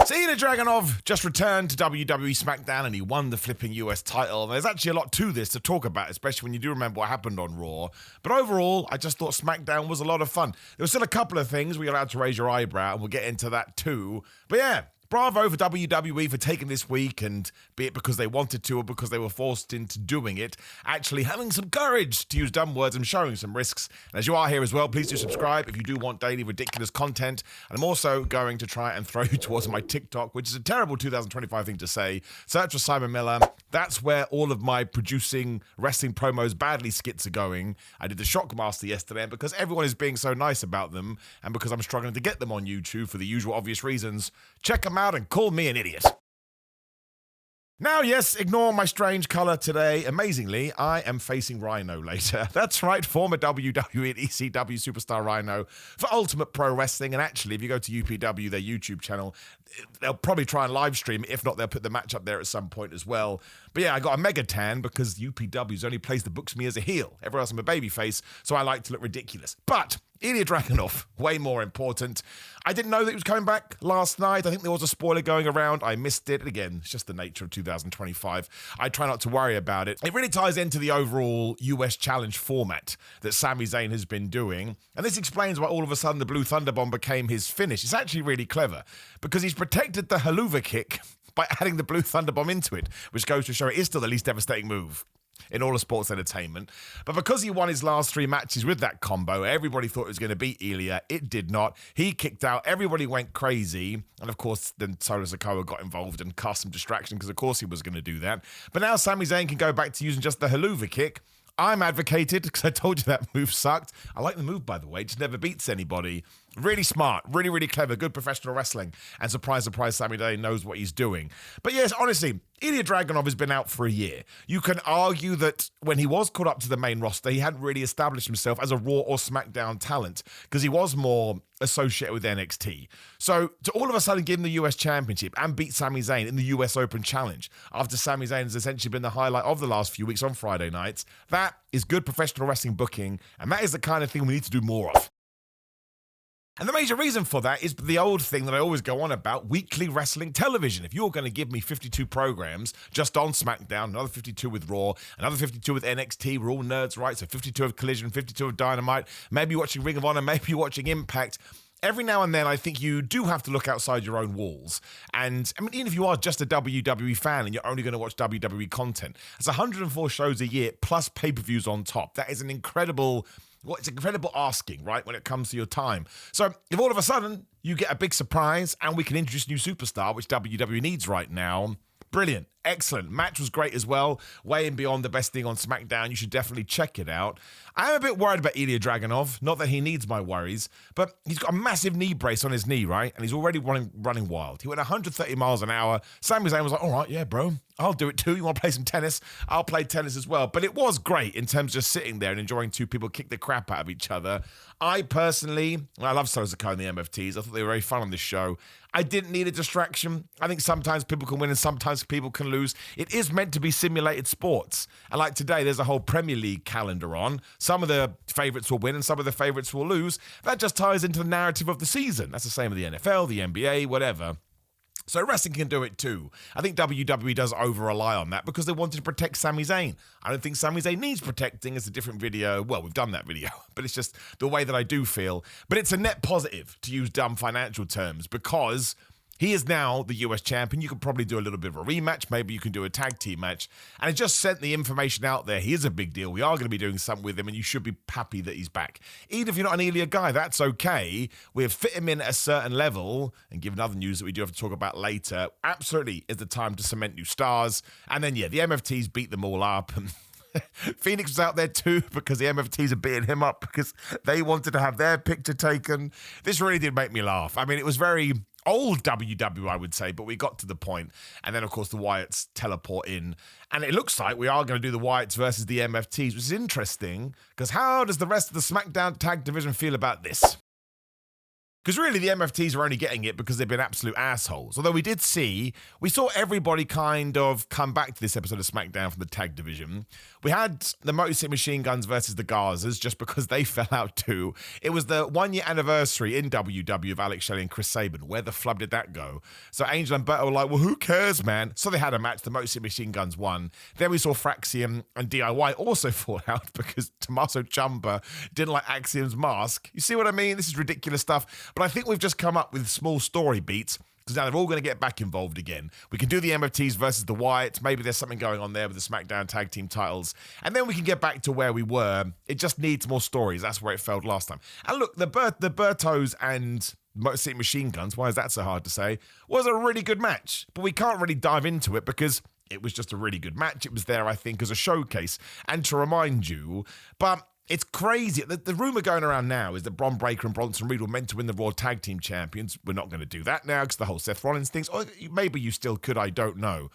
So Ilja Dragunov just returned to WWE SmackDown and he won the flipping US title. And there's actually a lot to this to talk about, especially when you do remember what happened on Raw. But overall, I just thought SmackDown was a lot of fun. There were still a couple of things where you're allowed to raise your eyebrow, and we'll get into that too. But yeah, bravo for WWE for taking this week, and be it because they wanted to or because they were forced into doing it, actually having some courage, to use dumb words, and showing some risks. And as you are here as well, please do subscribe if you do want daily ridiculous content. And I'm also going to try and throw you towards my TikTok, which is a terrible 2025 thing to say. Search for Simon Miller. That's where all of my producing wrestling promos badly skits are going. I did the Shockmaster yesterday, and because everyone is being so nice about them, and because I'm struggling to get them on YouTube for the usual obvious reasons, check them out and call me an idiot. Now, yes, ignore my strange colour today. Amazingly, I am facing Rhino later. That's right, former WWE and ECW superstar Rhino for Ultimate Pro Wrestling. And actually, if you go to UPW, their YouTube channel, they'll probably try and live stream it. If not, they'll put the match up there at some point as well. But yeah, I got a mega tan because UPW's only place that books me as a heel. Everywhere else I'm a babyface, so I like to look ridiculous. But Ilja Dragunov, way more important. I didn't know that he was coming back last night. I think there was a spoiler going around. I missed it. Again, it's just the nature of 2025. I try not to worry about it. It really ties into the overall US Challenge format that Sami Zayn has been doing. And this explains why all of a sudden the Blue Thunder Bomb became his finish. It's actually really clever because he's protected the haluva kick by adding the Blue Thunder Bomb into it, which goes to show it is still the least devastating move in all of sports entertainment. But because he won his last 3 matches with that combo, everybody thought it was going to beat Ilya. It did not. He kicked out. Everybody went crazy. And of course, then Solo Sikoa got involved and cast some distraction because of course he was going to do that. But now Sami Zayn can go back to using just the haluva kick. I'm advocated because I told you that move sucked. I like the move, by the way. It just never beats anybody. Really smart, really, really clever, good professional wrestling. And surprise, surprise, Sami Zayn knows what he's doing. But yes, honestly, Ilja Dragunov has been out for a year. You can argue that when he was called up to the main roster, he hadn't really established himself as a Raw or SmackDown talent because he was more associated with NXT. So to all of a sudden give him the US Championship and beat Sami Zayn in the US Open Challenge after Sami Zayn has essentially been the highlight of the last few weeks on Friday nights, that is good professional wrestling booking, and that is the kind of thing we need to do more of. And the major reason for that is the old thing that I always go on about, weekly wrestling television. If you're going to give me 52 programs just on SmackDown, another 52 with Raw, another 52 with NXT, we're all nerds, right? So 52 of Collision, 52 of Dynamite, maybe you're watching Ring of Honor, maybe you're watching Impact. Every now and then, I think you do have to look outside your own walls. And I mean, even if you are just a WWE fan and you're only going to watch WWE content, it's 104 shows a year plus pay-per-views on top. That is an incredible... Well, it's incredible asking, right, when it comes to your time. So if all of a sudden you get a big surprise and we can introduce a new superstar, which WWE needs right now, brilliant, excellent. Match was great as well, way and beyond the best thing on SmackDown. You should definitely check it out. I am a bit worried about Ilja Dragunov, not that he needs my worries, but he's got a massive knee brace on his knee, right? And he's already running wild. He went 130 miles an hour. Sami Zayn was like, all right, yeah, bro, I'll do it too. You want to play some tennis? I'll play tennis as well. But it was great in terms of just sitting there and enjoying two people kick the crap out of each other. I personally, I love Solo Sikoa and the MFTs. I thought they were very fun on this show. I didn't need a distraction. I think sometimes people can win and sometimes people can lose. It is meant to be simulated sports. And like today, there's a whole Premier League calendar on. Some of the favourites will win and some of the favourites will lose. That just ties into the narrative of the season. That's the same with the NFL, the NBA, whatever. So wrestling can do it too. I think WWE does over-rely on that because they wanted to protect Sami Zayn. I don't think Sami Zayn needs protecting. It's a different video. Well, we've done that video, but it's just the way that I do feel. But it's a net positive, to use dumb financial terms, because he is now the US champion. You could probably do a little bit of a rematch. Maybe you can do a tag team match. And it just sent the information out there. He is a big deal. We are going to be doing something with him, and you should be happy that he's back. Even if you're not an Ilya guy, that's okay. We've fit him in at a certain level. And given other news that we do have to talk about later, absolutely is the time to cement new stars. And then, yeah, the MFTs beat them all up. And Phoenix was out there too because the MFTs are beating him up because they wanted to have their picture taken. This really did make me laugh. I mean, it was very old WW, I would say, but we got to the point. And then, of course, the Wyatts teleport in. And it looks like we are going to do the Wyatts versus the MFTs, which is interesting because how does the rest of the SmackDown tag division feel about this? Because really, the MFTs are only getting it because they've been absolute assholes. Although we saw everybody kind of come back to this episode of SmackDown from the tag division. We had the Motor City Machine Guns versus the Gazas just because they fell out too. It was the 1 year anniversary in WW of Alex Shelley and Chris Sabin. Where the flub did that go? So Angel and Berto were like, well, who cares, man? So they had a match. The Motor City Machine Guns won. Then we saw Fraxium and DIY also fall out because Tommaso Ciampa didn't like Axiom's mask. You see what I mean? This is ridiculous stuff. But I think we've just come up with small story beats because now they're all going to get back involved again. We can do the MFTs versus the Wyatts. Maybe there's something going on there with the SmackDown tag team titles. And then we can get back to where we were. It just needs more stories. That's where it failed last time. And look, the Bertos and Motor City Machine Guns, why is that so hard to say, was a really good match. But we can't really dive into it because it was just a really good match. It was there, I think, as a showcase and to remind you. But it's crazy. The rumor going around now is that Bron Breakker and Bronson Reed were meant to win the Raw Tag Team Champions. We're not going to do that now because the whole Seth Rollins thing. Or maybe you still could, I don't know.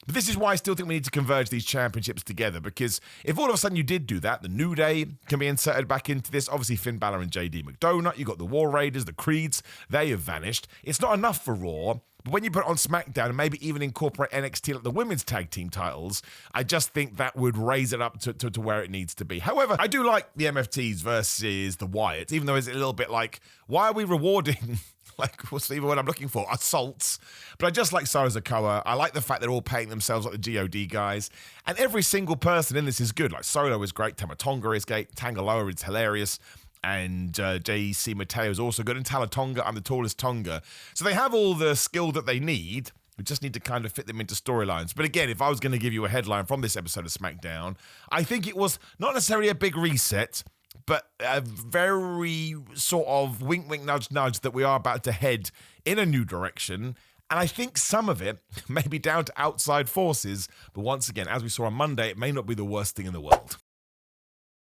But this is why I still think we need to converge these championships together, because if all of a sudden you did do that, the New Day can be inserted back into this. Obviously, Finn Balor and JD McDonough. You got the War Raiders, the Creeds. They have vanished. It's not enough for Raw. But when you put it on SmackDown and maybe even incorporate NXT like the women's tag team titles, I just think that would raise it up to where it needs to be. However, I do like the MFTs versus the Wyatts, even though it's a little bit like, why are we rewarding like, what's the word I'm looking for? Assaults. But I just like Solo Sikoa. I like the fact they're all paying themselves like the GOD guys. And every single person in this is good. Like, Solo is great. Tama Tonga is great. Tangaloa is hilarious. And JC Mateo is also good. And Talatonga, I'm the tallest Tonga. So they have all the skill that they need. We just need to kind of fit them into storylines. But again, if I was going to give you a headline from this episode of SmackDown, I think it was not necessarily a big reset, but a very sort of wink, wink, nudge, nudge that we are about to head in a new direction. And I think some of it may be down to outside forces. But once again, as we saw on Monday, it may not be the worst thing in the world.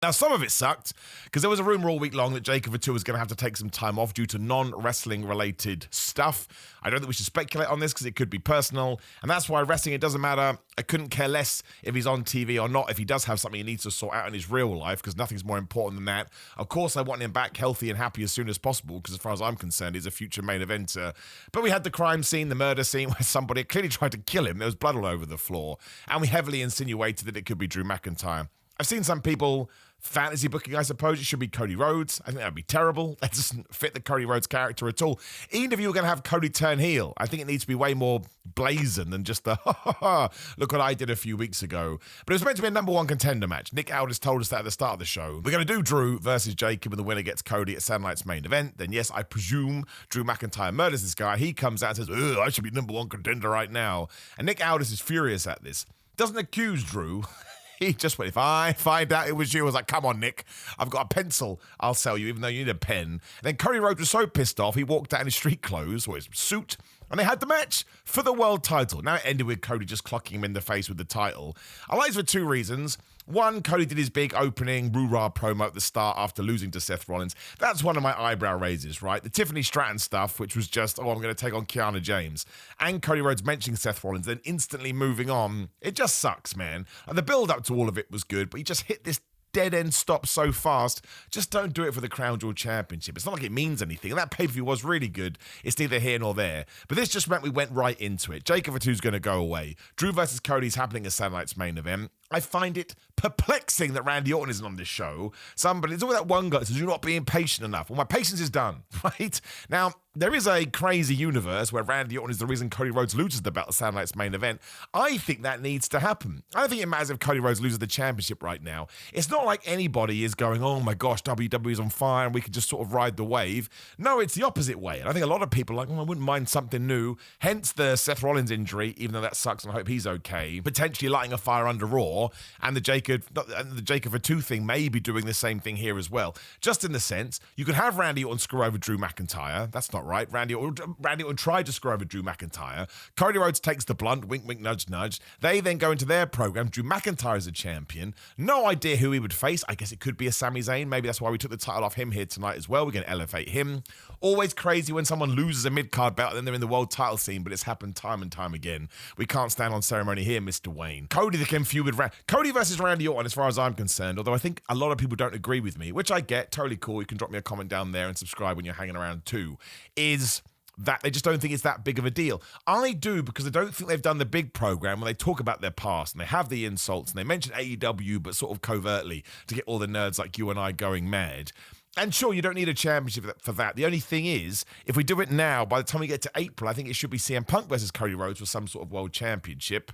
Now, some of it sucked because there was a rumor all week long that Jacob Fatu was going to have to take some time off due to non-wrestling related stuff. I don't think we should speculate on this because it could be personal. And that's why wrestling, it doesn't matter. I couldn't care less if he's on TV or not, if he does have something he needs to sort out in his real life, because nothing's more important than that. Of course, I want him back healthy and happy as soon as possible, because as far as I'm concerned, he's a future main eventer. But we had the crime scene, the murder scene, where somebody clearly tried to kill him. There was blood all over the floor. And we heavily insinuated that it could be Drew McIntyre. I've seen some people fantasy booking, I suppose it should be Cody Rhodes. I think that would be terrible. That doesn't fit the Cody Rhodes character at all. Even if you were going to have Cody turn heel, I think it needs to be way more blazing than just the look what I did a few weeks ago. But it was meant to be a number one contender match. Nick Aldis told us that at the start of the show. We're going to do Drew versus Jacob, and the winner gets Cody at Sandlight's main event. Then yes, I presume Drew McIntyre murders this guy. He comes out and says, I should be number one contender right now. And Nick Aldis is furious at this. Doesn't accuse Drew. He just went, if I find out it was you, I was like, come on, Nick, I've got a pencil. I'll sell you, even though you need a pen. And then Cody Rhodes was so pissed off, he walked out in his street clothes, or his suit, and they had the match for the world title. Now it ended with Cody just clocking him in the face with the title. I like it for two reasons. One, Cody did his big opening Roo-Rah promo at the start after losing to Seth Rollins. That's one of my eyebrow raises, right? The Tiffany Stratton stuff, which was just, I'm going to take on Kiana James. And Cody Rhodes mentioning Seth Rollins, then instantly moving on. It just sucks, man. And the build-up to all of it was good, but he just hit this dead-end stop so fast. Just don't do it for the Crown Jewel Championship. It's not like it means anything. And that pay-per-view was really good. It's neither here nor there. But this just meant we went right into it. Jacob Fatu's going to go away. Drew versus Cody's happening as Sandlight's main event. I find it perplexing that Randy Orton isn't on this show. There's always that one guy that says, you're not being patient enough. Well, my patience is done, right? Now, there is a crazy universe where Randy Orton is the reason Cody Rhodes loses the belt at Sandlight's main event. I think that needs to happen. I don't think it matters if Cody Rhodes loses the championship right now. It's not like anybody is going, oh my gosh, WWE's on fire and we could just sort of ride the wave. No, it's the opposite way. And I think a lot of people are like, I wouldn't mind something new. Hence the Seth Rollins injury, even though that sucks and I hope he's okay. Potentially lighting a fire under Raw. And the Jacob Fatu thing may be doing the same thing here as well. Just in the sense, you could have Randy Orton screw over Drew McIntyre. That's not right. Randy Orton tried to screw over Drew McIntyre. Cody Rhodes takes the blunt, wink, wink, nudge, nudge. They then go into their program. Drew McIntyre is a champion. No idea who he would face. I guess it could be a Sami Zayn. Maybe that's why we took the title off him here tonight as well. We're going to elevate him. Always crazy when someone loses a mid-card belt and then they're in the world title scene, but it's happened time and time again. We can't stand on ceremony here, Mr. Wayne. Cody can feud with Cody versus Randy Orton, as far as I'm concerned, although I think a lot of people don't agree with me, which I get, totally cool. You can drop me a comment down there and subscribe when you're hanging around too, is that they just don't think it's that big of a deal. I do, because I don't think they've done the big program when they talk about their past and they have the insults and they mention AEW, but sort of covertly to get all the nerds like you and I going mad. And sure, you don't need a championship for that. The only thing is, if we do it now, by the time we get to April, I think it should be CM Punk versus Cody Rhodes for some sort of world championship.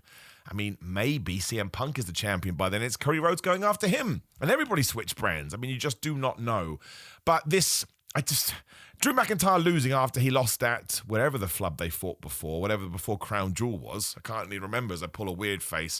I mean, maybe CM Punk is the champion by then. It's Cody Rhodes going after him. And everybody switched brands. I mean, you just do not know. But Drew McIntyre losing after he lost at wherever the flub they fought before, whatever before Crown Jewel was. I can't even remember as I pull a weird face.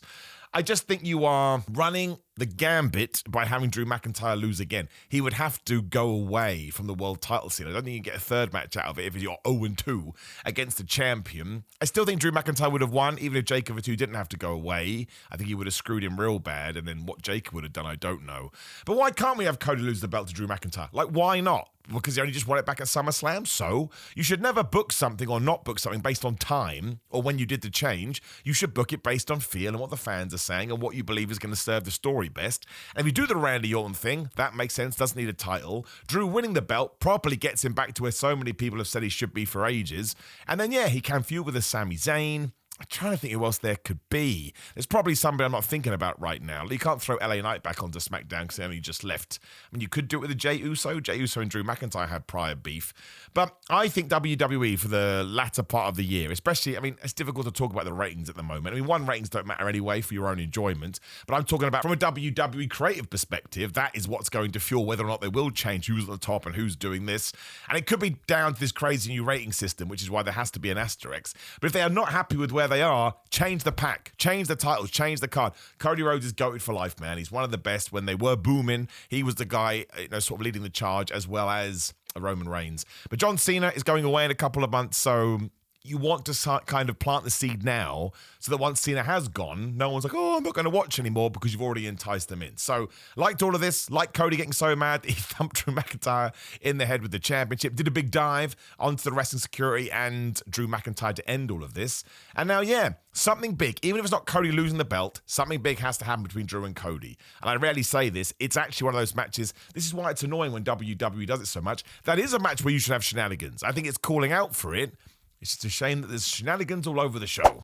I just think you are running the gambit by having Drew McIntyre lose again. He would have to go away from the world title scene. I don't think you can get a third match out of it if you're 0-2 against the champion. I still think Drew McIntyre would have won, even if Jake of the two didn't have to go away. I think he would have screwed him real bad, and then what Jake would have done, I don't know. But why can't we have Cody lose the belt to Drew McIntyre? Like, why not? Because he only just won it back at SummerSlam? So, you should never book something or not book something based on time or when you did the change. You should book it based on feel and what the fans are saying and what you believe is going to serve the story best. And if you do the Randy Orton thing, that makes sense, doesn't need a title. Drew winning the belt properly gets him back to where so many people have said he should be for ages. And then, yeah, he can feud with a Sami Zayn. I'm trying to think who else there could be. There's probably somebody I'm not thinking about right now. You can't throw LA Knight back onto SmackDown because he only just left. I mean, you could do it with a Jey Uso. Jey Uso and Drew McIntyre had prior beef. But I think WWE for the latter part of the year, especially, I mean, it's difficult to talk about the ratings at the moment. I mean, ratings don't matter anyway for your own enjoyment. But I'm talking about from a WWE creative perspective, that is what's going to fuel whether or not they will change who's at the top and who's doing this. And it could be down to this crazy new rating system, which is why there has to be an asterisk. But if they are not happy with where they are, change the pack, change the titles, change the card. Cody Rhodes is goated for life, man. He's one of the best. When they were booming, he was the guy, sort of leading the charge, as well as Roman Reigns. But John Cena is going away in a couple of months, so you want to kind of plant the seed now so that once Cena has gone, no one's like, oh, I'm not going to watch anymore because you've already enticed them in. So, liked all of this, like Cody getting so mad that he thumped Drew McIntyre in the head with the championship, did a big dive onto the wrestling security and Drew McIntyre to end all of this. And now, yeah, something big, even if it's not Cody losing the belt, something big has to happen between Drew and Cody. And I rarely say this, it's actually one of those matches, this is why it's annoying when WWE does it so much, that is a match where you should have shenanigans. I think it's calling out for it. It's just a shame that there's shenanigans all over the show.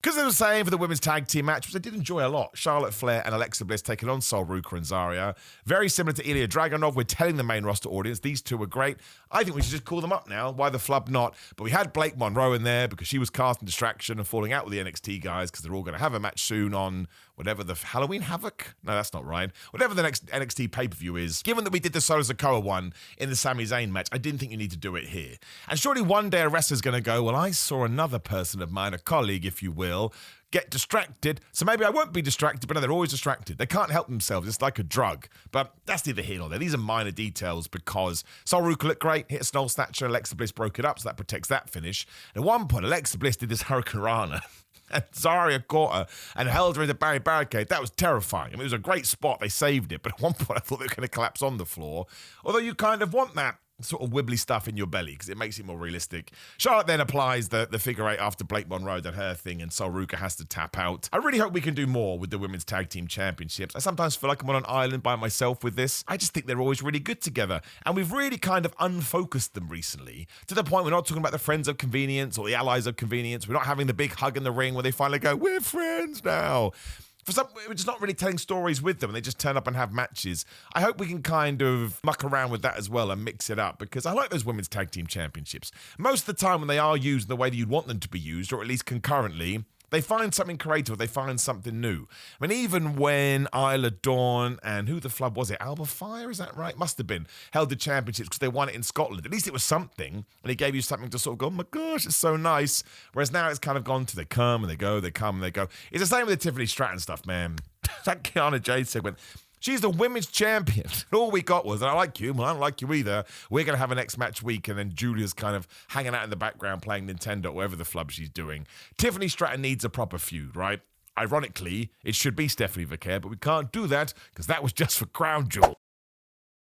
Because they were saying for the women's tag team match, which I did enjoy a lot, Charlotte Flair and Alexa Bliss taking on Sol Ruka and Zarya. Very similar to Ilya Dragunov. We're telling the main roster audience, these two were great. I think we should just call them up now. Why the flub not? But we had Blake Monroe in there because she was casting distraction and falling out with the NXT guys because they're all going to have a match soon on whatever the Halloween Havoc? No, that's not right. Whatever the next NXT pay-per-view is. Given that we did the Solo Sikoa one in the Sami Zayn match, I didn't think you need to do it here. And surely one day a wrestler's going to go, well, I saw another person of mine, a colleague, if you will, get distracted, so maybe I won't be distracted, but no, they're always distracted. They can't help themselves. It's like a drug. But that's neither here nor there. These are minor details because Sol Ruka looked great, hit a Snow Snatcher, Alexa Bliss broke it up, so that protects that finish. At one point, Alexa Bliss did this Hurricane Rana, and Zarya caught her and held her in the barricade. That was terrifying. I mean, it was a great spot. They saved it, but at one point, I thought they were going to collapse on the floor, although you kind of want that sort of wibbly stuff in your belly because it makes it more realistic. Charlotte then applies the figure eight after Blake Monroe did her thing and Sol Ruka has to tap out. I really hope we can do more with the Women's Tag Team Championships. I sometimes feel like I'm on an island by myself with this. I just think they're always really good together and we've really kind of unfocused them recently to the point we're not talking about the friends of convenience or the allies of convenience. We're not having the big hug in the ring where they finally go, we're friends now. We're just not really telling stories with them and they just turn up and have matches. I hope we can kind of muck around with that as well and mix it up because I like those women's tag team championships. Most of the time when they are used in the way that you'd want them to be used, or at least concurrently, they find something creative, they find something new. I mean, even when Isla Dawn and who the flub was it? Alba Fire, is that right? Must have been. Held the championships because they won it in Scotland. At least it was something. And it gave you something to sort of go, oh my gosh, it's so nice. Whereas now it's kind of gone to they come and they go, they come and they go. It's the same with the Tiffany Stratton stuff, man. That Kiana Jade segment. She's the women's champion. All we got was, and I like you, well, I don't like you either. We're going to have a next match week, and then Julia's kind of hanging out in the background playing Nintendo, whatever the flub she's doing. Tiffany Stratton needs a proper feud, right? Ironically, it should be Stephanie Vaquer, but we can't do that because that was just for Crown Jewel.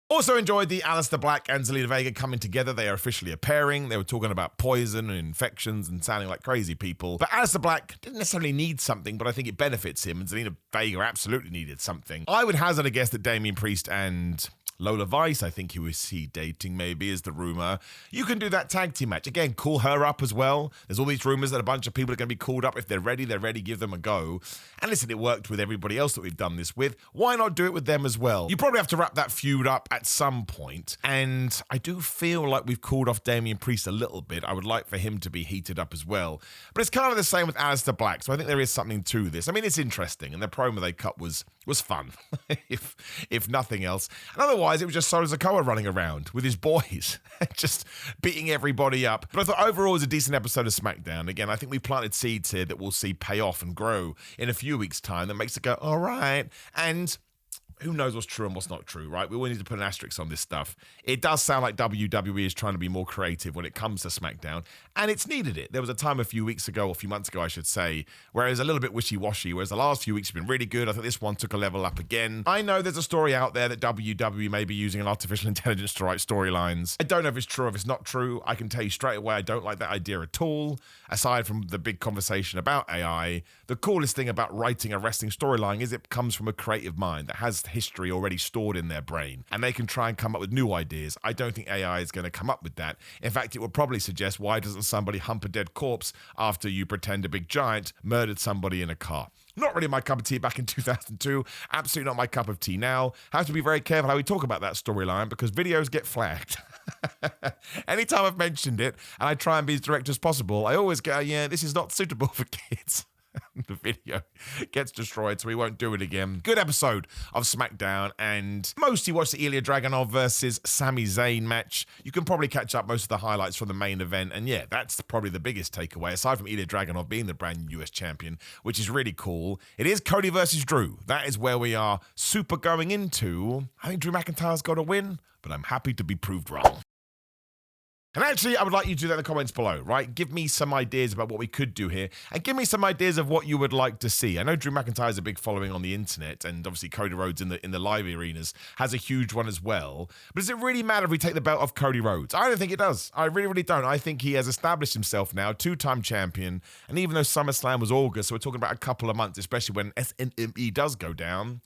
Also enjoyed the Alistair Black and Zelina Vega coming together. They are officially a pairing. They were talking about poison and infections and sounding like crazy people. But Alistair Black didn't necessarily need something, but I think it benefits him. And Zelina Vega absolutely needed something. I would hazard a guess that Damian Priest and Lola Vice, I think he dating maybe, is the rumor. You can do that tag team match. Again, call her up as well. There's all these rumors that a bunch of people are going to be called up. If they're ready, give them a go. And listen, it worked with everybody else that we've done this with. Why not do it with them as well? You probably have to wrap that feud up at some point. And I do feel like we've called off Damian Priest a little bit. I would like for him to be heated up as well. But it's kind of the same with Alistair Black. So I think there is something to this. I mean, it's interesting. And the promo they cut was fun, if nothing else. And otherwise, it was just Solo Sikoa running around with his boys, just beating everybody up. But I thought overall it was a decent episode of SmackDown. Again, I think we planted seeds here that we'll see pay off and grow in a few weeks' time. That makes it go, all right. And who knows what's true and what's not true, right? We all need to put an asterisk on this stuff. It does sound like WWE is trying to be more creative when it comes to SmackDown, and it's needed it. There was a time a few weeks ago, or a few months ago, I should say, where it was a little bit wishy-washy, whereas the last few weeks have been really good. I think this one took a level up again. I know there's a story out there that WWE may be using an artificial intelligence to write storylines. I don't know if it's true or if it's not true. I can tell you straight away, I don't like that idea at all. Aside from the big conversation about AI, the coolest thing about writing a wrestling storyline is it comes from a creative mind that has history already stored in their brain, and they can try and come up with new ideas. I don't think AI is going to come up with that. In fact, it would probably suggest, why doesn't somebody hump a dead corpse after you pretend a big giant murdered somebody in a car? Not really my cup of tea back in 2002. Absolutely not my cup of tea now. Have to be very careful how we talk about that storyline because videos get flagged. Anytime I've mentioned it and I try and be as direct as possible, I always go, yeah, this is not suitable for kids. The video gets destroyed, so we won't do it again. Good episode of SmackDown, and mostly watch the Ilja Dragunov versus Sami Zayn match. You can probably catch up most of the highlights from the main event, and yeah, that's probably the biggest takeaway, aside from Ilja Dragunov being the brand new US champion, which is really cool. It is Cody versus Drew. That is where we are super going into. I think Drew McIntyre's got to win, but I'm happy to be proved wrong. And actually, I would like you to do that in the comments below, right? Give me some ideas about what we could do here, and give me some ideas of what you would like to see. I know Drew McIntyre has a big following on the internet, and obviously Cody Rhodes in the live arenas has a huge one as well. But does it really matter if we take the belt off Cody Rhodes? I don't think it does. I really, really don't. I think he has established himself now, two-time champion, and even though SummerSlam was August, so we're talking about a couple of months, especially when SNME does go down,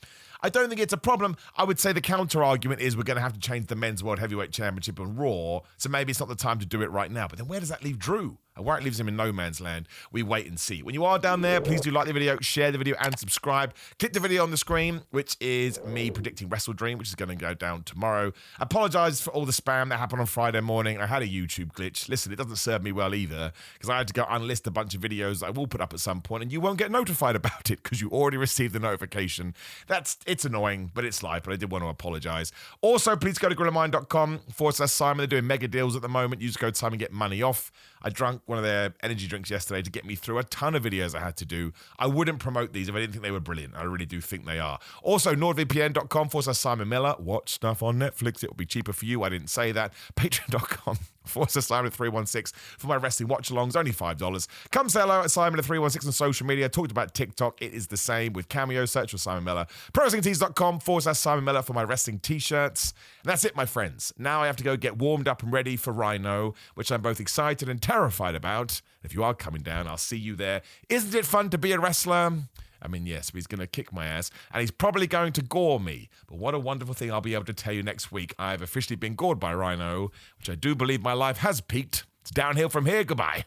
I don't think it's a problem. I would say the counter argument is we're going to have to change the Men's World Heavyweight Championship on Raw, so maybe it's not the time to do it right now. But then where does that leave Drew? And where it leaves him in no man's land, we wait and see. When you are down there, please do like the video, share the video, and subscribe. Click the video on the screen, which is me predicting Wrestle Dream, which is going to go down tomorrow. Apologize for all the spam that happened on Friday morning. I had a YouTube glitch. Listen, it doesn't serve me well either, because I had to go unlist a bunch of videos that I will put up at some point, and you won't get notified about it because you already received the notification. It's annoying, but it's live, but I did want to apologize. Also, please go to grillamine.com/Simon. They're doing mega deals at the moment. Use code Simon, get money off. I drank one of their energy drinks yesterday to get me through a ton of videos I had to do. I wouldn't promote these if I didn't think they were brilliant. I really do think they are. Also, nordvpn.com/Simon Miller. Watch stuff on Netflix. It will be cheaper for you. I didn't say that. Patreon.com/Simon316 for my wrestling watch-alongs. Only $5. Come say hello at Simon316 on social media. Talked about TikTok. It is the same with Cameo. Search for Simon Miller. ProWrestlingTees.com/Simon Miller for my wrestling t-shirts. And that's it, my friends. Now I have to go get warmed up and ready for Rhino, which I'm both excited and terrified about. If you are coming down, I'll see you there. Isn't it fun to be a wrestler? I mean, yes, but he's going to kick my ass, and he's probably going to gore me. But what a wonderful thing I'll be able to tell you next week. I've officially been gored by Rhino, which I do believe my life has peaked. It's downhill from here. Goodbye.